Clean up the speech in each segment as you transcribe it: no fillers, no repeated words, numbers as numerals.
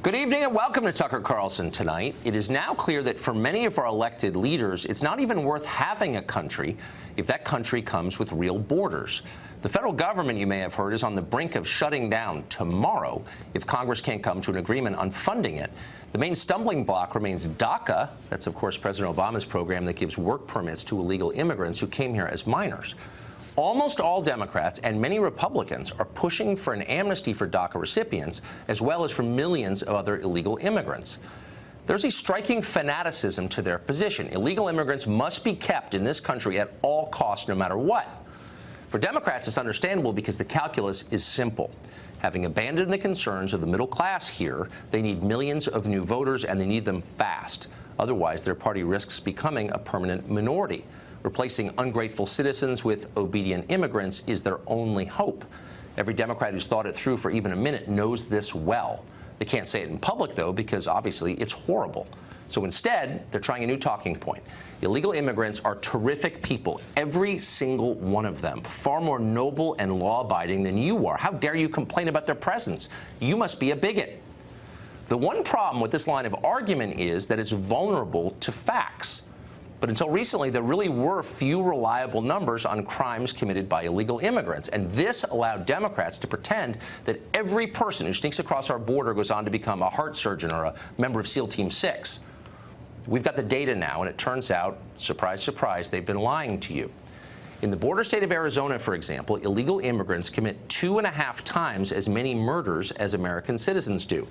Good evening and welcome to Tucker Carlson Tonight. It is now clear that for many of our elected leaders, it's not even worth having a country if that country comes with real borders. The federal government, you may have heard, is on the brink of shutting down tomorrow if Congress can't come to an agreement on funding it. The main stumbling block remains DACA. That's, of course, President Obama's program that gives work permits to illegal immigrants who came here as minors. Almost all Democrats and many Republicans are pushing for an amnesty for DACA recipients, as well as for millions of other illegal immigrants. There's a striking fanaticism to their position. Illegal immigrants must be kept in this country at all costs, no matter what. For Democrats, it's understandable because the calculus is simple. Having abandoned the concerns of the middle class here, they need millions of new voters, and they need them fast. Otherwise, their party risks becoming a permanent minority. Replacing ungrateful citizens with obedient immigrants is their only hope. Every Democrat who's thought it through for even a minute knows this well. They can't say it in public, though, because obviously it's horrible. So instead, they're trying a new talking point. Illegal immigrants are terrific people, every single one of them, far more noble and law-abiding than you are. How dare you complain about their presence? You must be a bigot. The one problem with this line of argument is that it's vulnerable to facts. But until recently, there really were few reliable numbers on crimes committed by illegal immigrants. And this allowed Democrats to pretend that every person who sneaks across our border goes on to become a heart surgeon or a member of SEAL Team 6. We've got the data now, and it turns out, surprise, surprise, they've been lying to you. In the border state of Arizona, for example, illegal immigrants commit 2.5 times as many murders as American citizens do.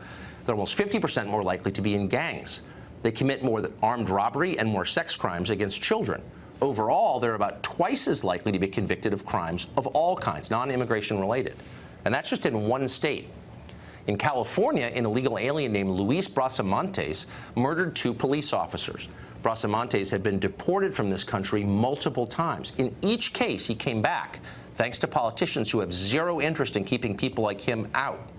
They're almost 50% more likely to be in gangs. They commit more armed robbery and more sex crimes against children. Overall, they're about twice as likely to be convicted of crimes of all kinds, non-immigration related. And that's just in one state. In California, an illegal alien named Luis Brasamontes murdered 2 police officers. Brasamontes had been deported from this country multiple times. In each case, he came back, thanks to politicians who have zero interest in keeping people like him out.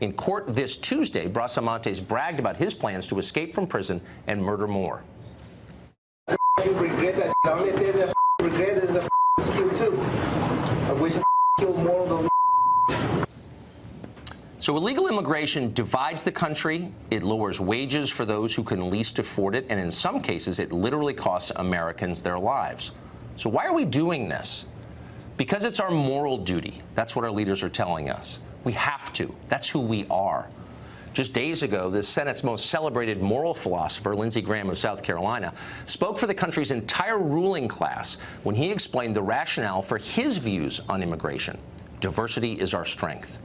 In court this Tuesday, Brasamontes bragged about his plans to escape from prison and murder more. I regret that. The only thing that I regret is the skill too. I wish I killed more of them. So illegal immigration divides the country, it lowers wages for those who can least afford it, and in some cases, it literally costs Americans their lives. So why are we doing this? Because it's our moral duty. That's what our leaders are telling us. We have to. That's who we are. Just days ago, the Senate's most celebrated moral philosopher, Lindsey Graham of South Carolina, spoke for the country's entire ruling class when he explained the rationale for his views on immigration. Diversity is our strength.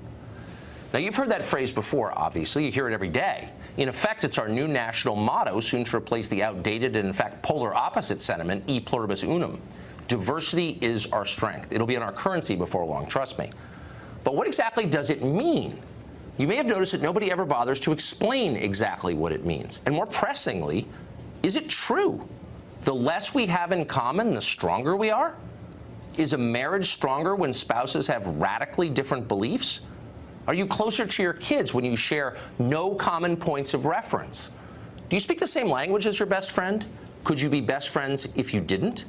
Now, you've heard that phrase before, obviously. You hear it every day. In effect, it's our new national motto, soon to replace the outdated and, in fact, polar opposite sentiment, e pluribus unum. Diversity is our strength. It'll be in our currency before long, trust me. But what exactly does it mean? You may have noticed that nobody ever bothers to explain exactly what it means. And more pressingly, is it true? The less we have in common, the stronger we are? Is a marriage stronger when spouses have radically different beliefs? Are you closer to your kids when you share no common points of reference? Do you speak the same language as your best friend? Could you be best friends if you didn't?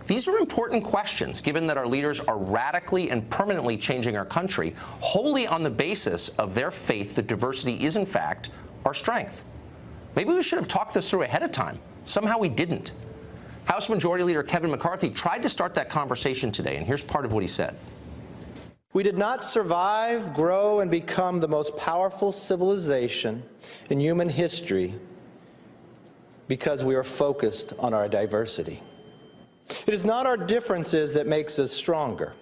These are important questions, given that our leaders are radically and permanently changing our country wholly on the basis of their faith that diversity is, in fact, our strength. Maybe we should have talked this through ahead of time. Somehow we didn't. House Majority Leader Kevin McCarthy tried to start that conversation today, and here's part of what he said. We did not survive, grow, and become the most powerful civilization in human history because we are focused on our diversity. It is not our differences that makes us stronger.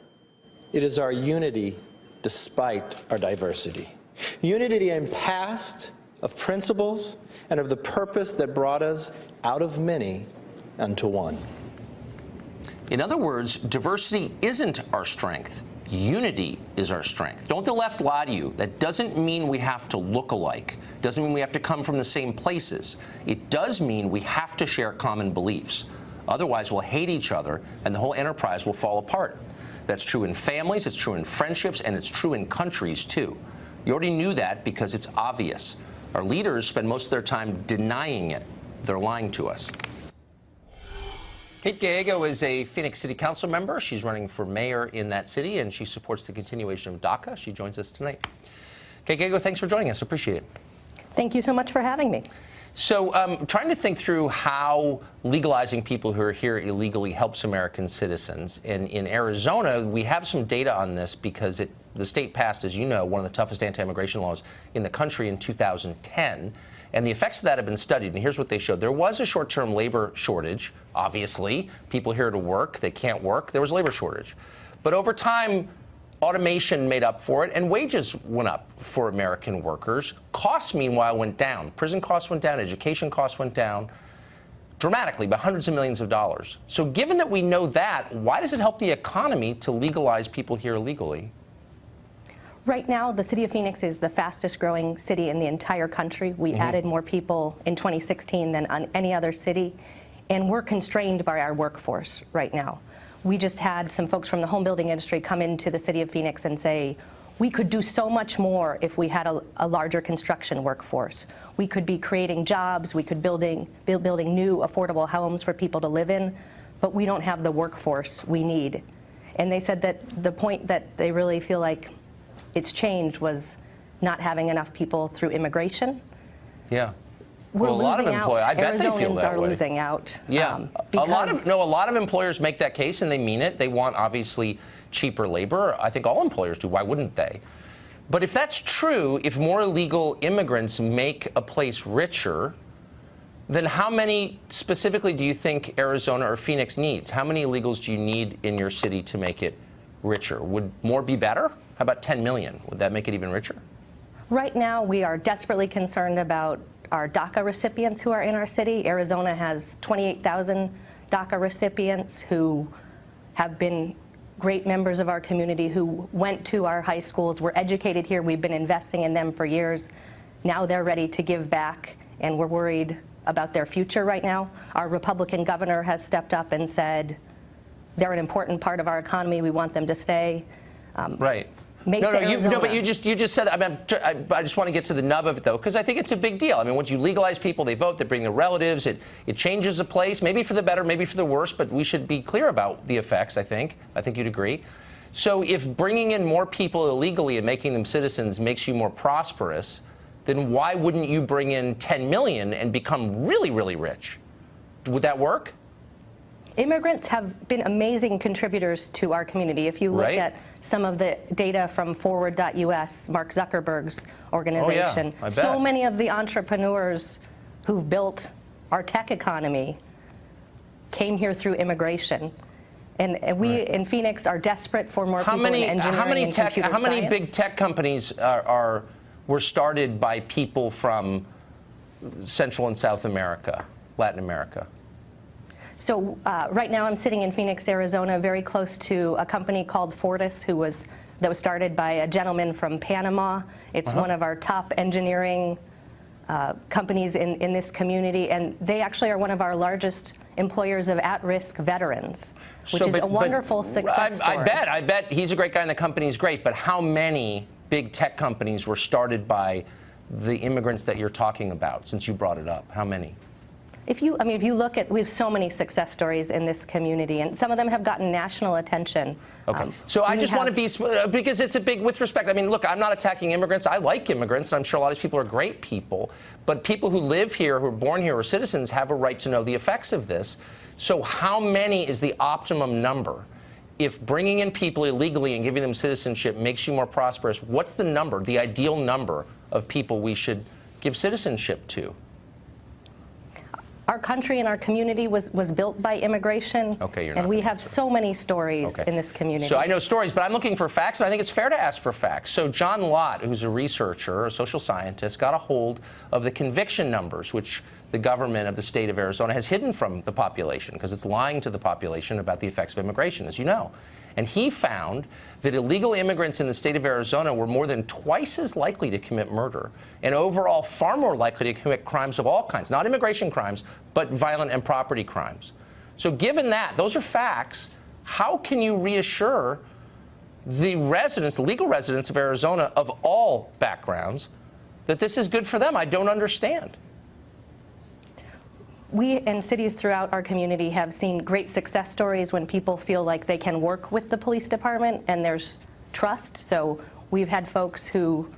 It is our unity despite our diversity. Unity in past, of principles, and of the purpose that brought us out of many unto one. In other words, diversity isn't our strength. Unity is our strength. Don't the left lie to you. That doesn't mean we have to look alike. Doesn't mean we have to come from the same places. It does mean we have to share common beliefs. Otherwise, we'll hate each other, and the whole enterprise will fall apart. That's true in families, it's true in friendships, and it's true in countries, too. You already knew that because it's obvious. Our leaders spend most of their time denying it. They're lying to us. Kate Gallego is a Phoenix City Council member. She's running for mayor in that city, and she supports the continuation of DACA. She joins us tonight. Kate Gallego, thanks for joining us. Appreciate it. Thank you so much for having me. So trying to think through how legalizing people who are here illegally helps American citizens. In Arizona, we have some data on this because the state passed, as you know, one of the toughest anti-immigration laws in the country in 2010. And the effects of that have been studied, and here's what they showed. There was a short-term labor shortage, obviously. People here to work, they can't work. There was a labor shortage. But over time, automation made up for it, and wages went up for American workers. Costs, meanwhile, went down. Prison costs went down, education costs went down dramatically by hundreds of millions of dollars. So given that we know that, why does it help the economy to legalize people here illegally? Right now, the city of Phoenix is the fastest growing city in the entire country. We added more people in 2016 than on any other city, and we're constrained by our workforce right now. We just had some folks from the home building industry come into the city of Phoenix and say, we could do so much more if we had a larger construction workforce. We could be creating jobs, we could building new affordable homes for people to live in, but we don't have the workforce we need. And they said that the point that they really feel like it's changed was not having enough people through immigration. Yeah. We're well, a lot of losing employers, I bet they feel Arizonans that are way. losing out. Yeah, a lot of employers make that case, and they mean it. They want obviously cheaper labor. I think all employers do. Why wouldn't they? But if that's true, if more illegal immigrants make a place richer, then how many specifically do you think Arizona or Phoenix needs? How many illegals do you need in your city to make it richer? Would more be better? How about 10 million? Would that make it even richer? Right now, we are desperately concerned about our DACA recipients who are in our city. Arizona has 28,000 DACA recipients who have been great members of our community, who went to our high schools, were educated here. We've been investing in them for years. Now they're ready to give back, and we're worried about their future right now. Our Republican governor has stepped up and said, they're an important part of our economy. We want them to stay. Right. But you just said that. I mean, I just want to get to the nub of it, though, because I think it's a big deal. I mean, once you legalize people, they vote, they bring their relatives, it changes a place, maybe for the better, maybe for the worse, but we should be clear about the effects, I think. I think you'd agree. So if bringing in more people illegally and making them citizens makes you more prosperous, then why wouldn't you bring in 10 million and become really, really rich? Would that work? Immigrants have been amazing contributors to our community. If you look at some of the data from Forward.us, Mark Zuckerberg's organization, so many of the entrepreneurs who've built our tech economy came here through immigration. And we in Phoenix are desperate for more people in engineering and computer science. How many big tech companies were started by people from Central and South America, Latin America? So right now I'm sitting in Phoenix, Arizona, very close to a company called Fortis, that was started by a gentleman from Panama. It's one of our top engineering companies in this community, and they actually are one of our largest employers of at-risk veterans, which is a wonderful success story. I bet he's a great guy and the company's great, but how many big tech companies were started by the immigrants that you're talking about, since you brought it up? How many? If you look at, we have so many success stories in this community, and some of them have gotten national attention. Okay. So I just want to be, because it's a big, with respect, I mean, look, I'm not attacking immigrants. I like immigrants, and I'm sure a lot of these people are great people. But people who live here, who are born here, or citizens, have a right to know the effects of this. So how many is the optimum number? If bringing in people illegally and giving them citizenship makes you more prosperous, what's the number, the ideal number of people we should give citizenship to? Our country and our community was built by immigration, and we have so many stories in this community. So I know stories, but I'm looking for facts, and I think it's fair to ask for facts. So John Lott, who's a researcher, a social scientist, got a hold of the conviction numbers, which the government of the state of Arizona has hidden from the population, because it's lying to the population about the effects of immigration, as you know. And he found that illegal immigrants in the state of Arizona were more than twice as likely to commit murder, and overall far more likely to commit crimes of all kinds, not immigration crimes, but violent and property crimes. So given that, those are facts, how can you reassure the residents, the legal residents of Arizona of all backgrounds, that this is good for them? I don't understand. We and cities throughout our community have seen great success stories when people feel like they can work with the police department and there's trust. So we've had folks who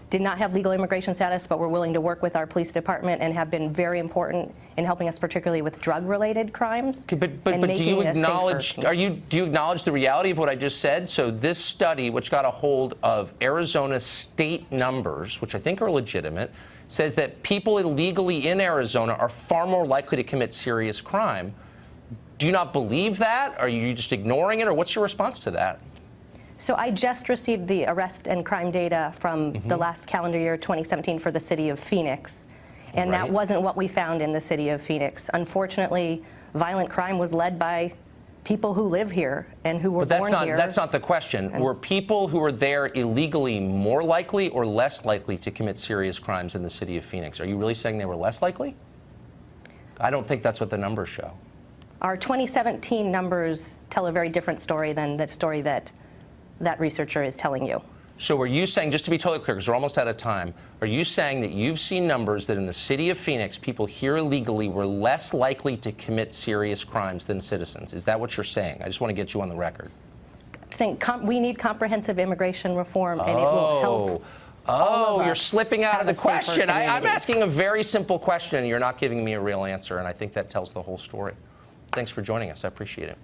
did not have legal immigration status, but were willing to work with our police department and have been very important in helping us, particularly with drug-related crimes. But and do making you it a acknowledge? safer Do you acknowledge the reality of what I just said? So this study, which got a hold of Arizona state numbers, which I think are legitimate, says that people illegally in Arizona are far more likely to commit serious crime. Do you not believe that? Are you just ignoring it, or what's your response to that? So I just received the arrest and crime data from the last calendar year, 2017, for the city of Phoenix. And Right. that wasn't what we found in the city of Phoenix. Unfortunately, violent crime was led by people who live here and who were But born here. that's not the question. Were people who were there illegally more likely or less likely to commit serious crimes in the city of Phoenix? Are you really saying they were less likely? I don't think that's what the numbers show. Our 2017 numbers tell a very different story than the story that that researcher is telling you. So are you saying, just to be totally clear, because we're almost out of time, are you saying that you've seen numbers that in the city of Phoenix, people here illegally were less likely to commit serious crimes than citizens? Is that what you're saying? I just want to get you on the record. I'm saying we need comprehensive immigration reform, and it will help. Oh, you're us slipping out of have the a safer question. I'm community. asking a very simple question, and you're not giving me a real answer, and I think that tells the whole story. Thanks for joining us. I appreciate it.